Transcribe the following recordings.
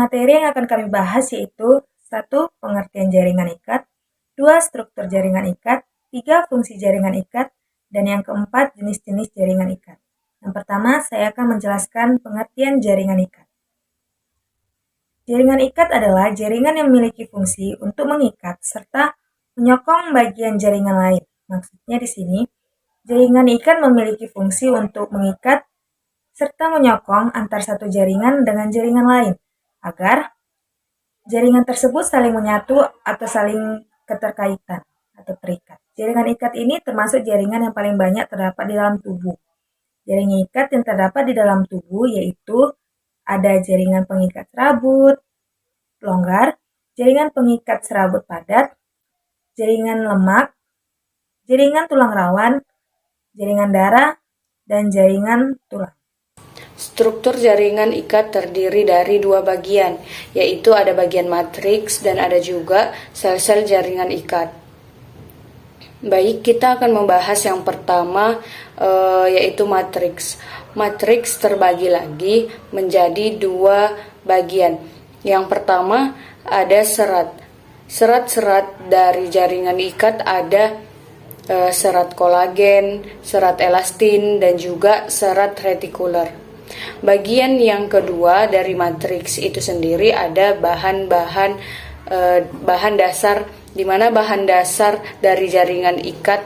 Materi yang akan kami bahas yaitu 1. Pengertian jaringan ikat, 2. Struktur jaringan ikat, 3. Fungsi jaringan ikat, dan yang keempat jenis-jenis jaringan ikat. Yang pertama, saya akan menjelaskan pengertian jaringan ikat. Jaringan ikat adalah jaringan yang memiliki fungsi untuk mengikat serta menyokong bagian jaringan lain. Maksudnya di sini, jaringan ikat memiliki fungsi untuk mengikat serta menyokong antar satu jaringan dengan jaringan lain, agar jaringan tersebut saling menyatu atau saling keterkaitan atau terikat. Jaringan ikat ini termasuk jaringan yang paling banyak terdapat di dalam tubuh. Jaringan ikat yang terdapat di dalam tubuh yaitu ada jaringan pengikat serabut longgar, jaringan pengikat serabut padat, jaringan lemak, jaringan tulang rawan, jaringan darah, dan jaringan tulang. Struktur jaringan ikat terdiri dari dua bagian, yaitu ada bagian matriks dan ada juga sel-sel jaringan ikat. Baik, kita akan membahas yang pertama, yaitu matriks. Matriks terbagi lagi menjadi dua bagian. Yang pertama ada serat. Serat-serat dari jaringan ikat ada serat kolagen, serat elastin, dan juga serat retikuler. Bagian yang kedua dari matriks itu sendiri ada bahan dasar, di mana bahan dasar dari jaringan ikat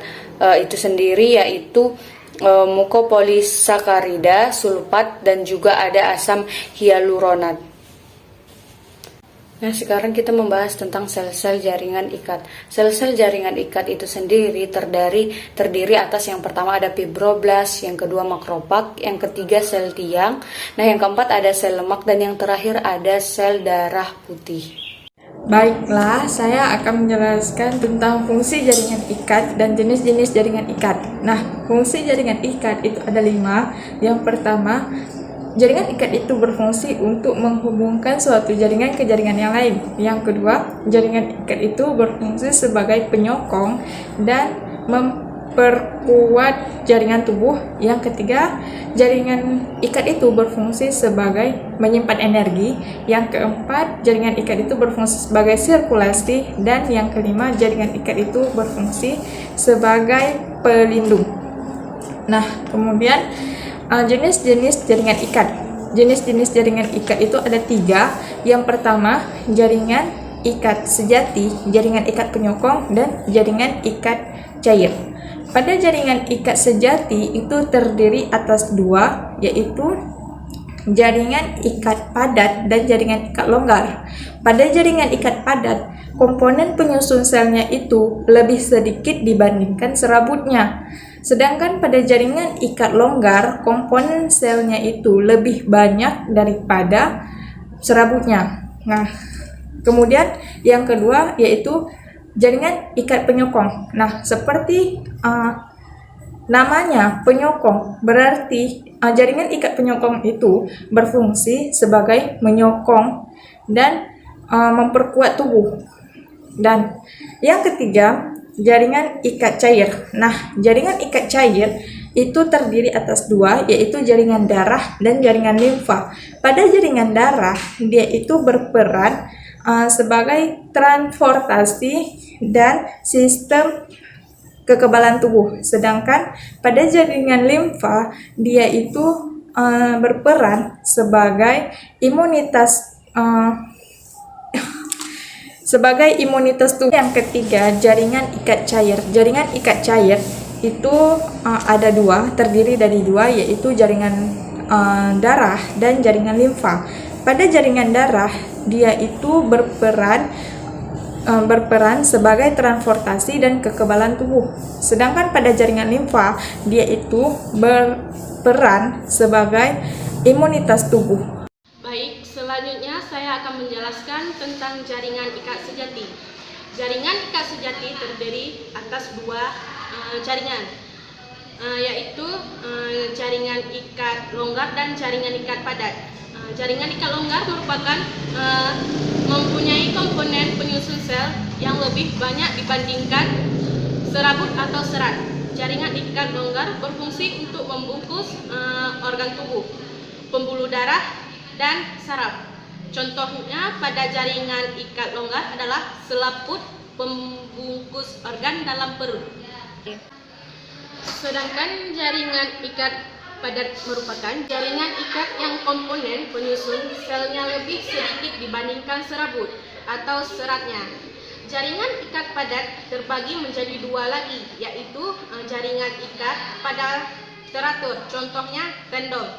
itu sendiri yaitu mukopolisakarida, sulfat, dan juga ada asam hyaluronat. Nah, sekarang kita membahas tentang sel-sel jaringan ikat. Sel-sel jaringan ikat itu sendiri terdiri atas yang pertama ada fibroblas, yang kedua makrofag, yang ketiga sel tiang, nah yang keempat ada sel lemak, dan yang terakhir ada sel darah putih. Baiklah, saya akan menjelaskan tentang fungsi jaringan ikat dan jenis-jenis jaringan ikat. Nah, fungsi jaringan ikat itu ada 5. Yang pertama, jaringan ikat itu berfungsi untuk menghubungkan suatu jaringan ke jaringan yang lain. Yang kedua, jaringan ikat itu berfungsi sebagai penyokong dan memperkuat jaringan tubuh. Yang ketiga, jaringan ikat itu berfungsi sebagai menyimpan energi. Yang keempat, jaringan ikat itu berfungsi sebagai sirkulasi. Dan yang kelima, jaringan ikat itu berfungsi sebagai pelindung. Nah, kemudian jenis-jenis jaringan ikat. Jenis-jenis jaringan ikat itu ada 3. Yang pertama, jaringan ikat sejati, jaringan ikat penyokong, dan jaringan ikat cair. Pada jaringan ikat sejati itu terdiri atas 2, yaitu jaringan ikat padat dan jaringan ikat longgar. Pada jaringan ikat padat, komponen penyusun selnya itu lebih sedikit dibandingkan serabutnya. Sedangkan pada jaringan ikat longgar, komponen selnya itu lebih banyak daripada serabutnya. Nah, kemudian yang kedua yaitu jaringan ikat penyokong. Nah, seperti namanya penyokong, berarti jaringan ikat penyokong itu berfungsi sebagai menyokong dan memperkuat tubuh. Dan yang ketiga, jaringan ikat cair. Nah, jaringan ikat cair itu terdiri atas 2, yaitu jaringan darah dan jaringan limfa. Pada jaringan darah, dia itu berperan sebagai transportasi dan sistem kekebalan tubuh. Sedangkan pada jaringan limfa, dia itu berperan sebagai imunitas tubuh. Yang ketiga, jaringan ikat cair. Jaringan ikat cair itu ada 2, terdiri dari 2, yaitu jaringan darah dan jaringan limfa. Pada jaringan darah, dia itu berperan sebagai transportasi dan kekebalan tubuh. Sedangkan pada jaringan limfa, dia itu berperan sebagai imunitas tubuh. Baik, selanjutnya saya akan menjelaskan tentang jaringan ikat sejati. Jaringan ikat sejati terdiri atas 2 jaringan, yaitu jaringan ikat longgar dan jaringan ikat padat. Jaringan ikat longgar merupakan mempunyai komponen penyusun sel yang lebih banyak dibandingkan serabut atau serat. Jaringan ikat longgar berfungsi untuk membungkus organ tubuh, pembuluh darah, dan saraf. Contohnya pada jaringan ikat longgar adalah selaput pembungkus organ dalam perut. Sedangkan jaringan ikat padat merupakan jaringan ikat yang komponen penyusun selnya lebih sedikit dibandingkan serabut atau seratnya. Jaringan ikat padat terbagi menjadi dua lagi, yaitu jaringan ikat pada teratur, contohnya tendon,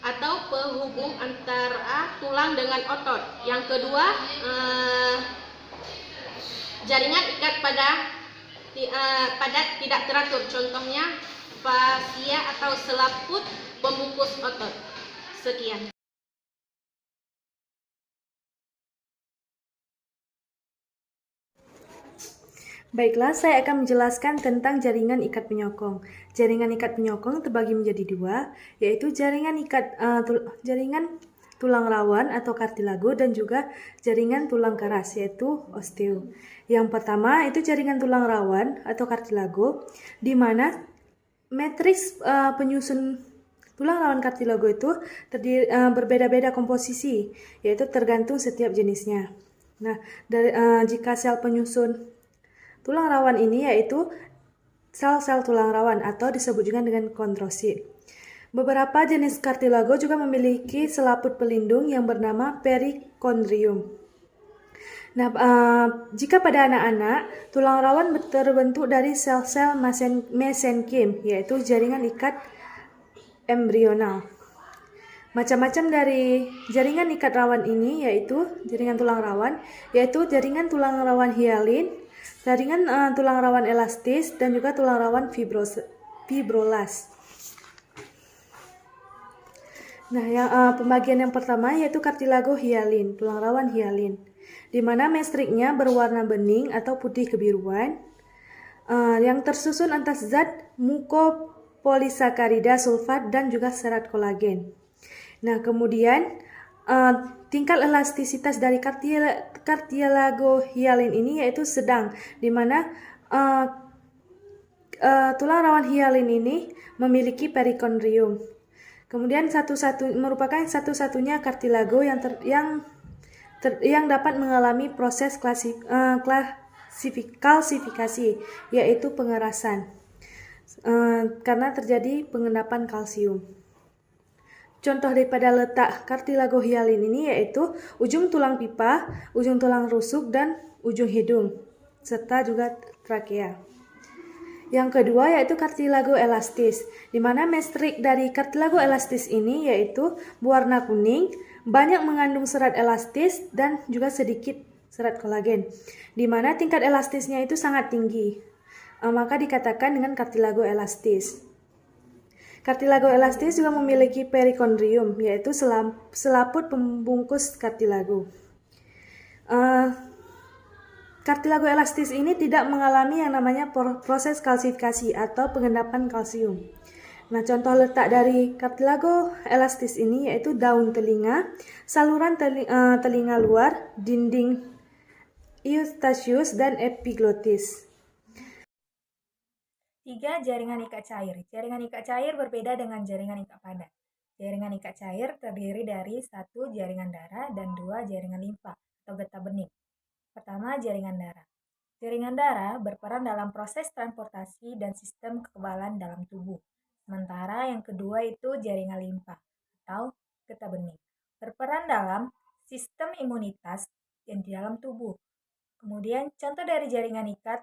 atau penghubung antara tulang dengan otot. Yang kedua, jaringan ikat padat tidak teratur, contohnya fascia atau selaput pembungkus otot. Sekian. Baiklah, saya akan menjelaskan tentang jaringan ikat penyokong. Jaringan ikat penyokong terbagi menjadi dua, yaitu jaringan tulang rawan atau kartilago dan juga jaringan tulang keras, yaitu osteo. Yang pertama itu jaringan tulang rawan atau kartilago, di mana matriks penyusun tulang rawan kartilago itu berbeda-beda komposisi, yaitu tergantung setiap jenisnya. Nah, jika sel penyusun tulang rawan ini yaitu sel-sel tulang rawan atau disebut juga dengan kondrosit. Beberapa jenis kartilago juga memiliki selaput pelindung yang bernama perikondrium. Nah, jika pada anak-anak, tulang rawan terbentuk dari sel-sel mesenkim, yaitu jaringan ikat embrional. Macam-macam dari jaringan ikat rawan ini yaitu jaringan tulang rawan hialin, jaringan tulang rawan elastis, dan juga tulang rawan fibrolas. Nah, pembagian yang pertama yaitu kartilago hialin, tulang rawan hialin, di mana matrixnya berwarna bening atau putih kebiruan, yang tersusun atas zat mukopolisakarida, sulfat, dan juga serat kolagen. Nah, kemudian tingkat elastisitas dari kartilago hialin ini yaitu sedang, di mana tulang rawan hialin ini memiliki perikondrium. Kemudian merupakan satu-satunya kartilago yang dapat mengalami proses kalsifikasi, yaitu pengerasan, karena terjadi pengendapan kalsium. Contoh daripada letak kartilago hialin ini yaitu ujung tulang pipa, ujung tulang rusuk, dan ujung hidung, serta juga trakea. Yang kedua yaitu kartilago elastis, di mana matriks dari kartilago elastis ini yaitu berwarna kuning, banyak mengandung serat elastis dan juga sedikit serat kolagen, di mana tingkat elastisnya itu sangat tinggi, maka dikatakan dengan kartilago elastis. Kartilago elastis juga memiliki perikondrium, yaitu selaput pembungkus kartilago. Kartilago elastis ini tidak mengalami yang namanya proses kalsifikasi atau pengendapan kalsium. Nah, contoh letak dari kartilago elastis ini yaitu daun telinga, saluran telinga luar, dinding eustachius, dan epiglotis. 3. Jaringan ikat cair. Jaringan ikat cair berbeda dengan jaringan ikat padat. Jaringan ikat cair terdiri dari 1 jaringan darah dan 2 jaringan limfa atau getah bening. Pertama, jaringan darah. Jaringan darah berperan dalam proses transportasi dan sistem kekebalan dalam tubuh. Sementara yang kedua itu jaringan limfa atau getah bening, berperan dalam sistem imunitas yang di dalam tubuh. Kemudian contoh dari jaringan ikat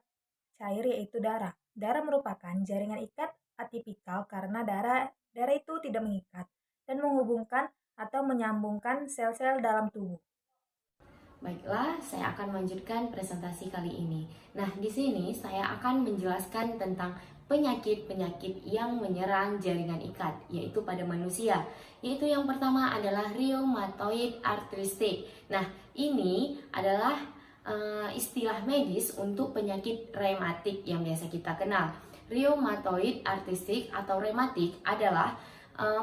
cair yaitu darah. Darah merupakan jaringan ikat atipikal karena darah itu tidak mengikat dan menghubungkan atau menyambungkan sel-sel dalam tubuh. Baiklah, saya akan melanjutkan presentasi kali ini. Nah, di sini saya akan menjelaskan tentang penyakit-penyakit yang menyerang jaringan ikat, yaitu pada manusia. Yaitu yang pertama adalah rheumatoid arthritis. Nah, ini adalah istilah medis untuk penyakit rematik yang biasa kita kenal. Rheumatoid arthritis atau rematik adalah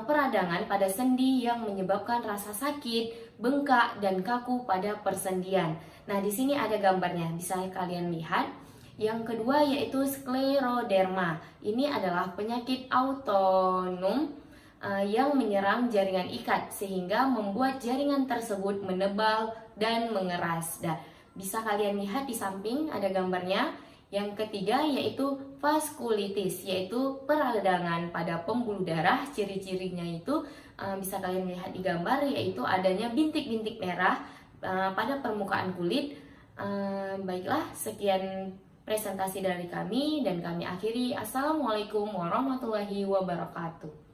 peradangan pada sendi yang menyebabkan rasa sakit, bengkak, dan kaku pada persendian. Nah, di sini ada gambarnya, bisa kalian lihat. Yang kedua yaitu skleroderma. Ini adalah penyakit autoimun yang menyerang jaringan ikat sehingga membuat jaringan tersebut menebal dan mengeras. Nah, bisa kalian lihat di samping ada gambarnya. Yang ketiga yaitu vaskulitis, yaitu peradangan pada pembuluh darah. Ciri-cirinya itu bisa kalian lihat di gambar, yaitu adanya bintik-bintik merah pada permukaan kulit. Baiklah, sekian presentasi dari kami dan kami akhiri. Assalamualaikum warahmatullahi wabarakatuh.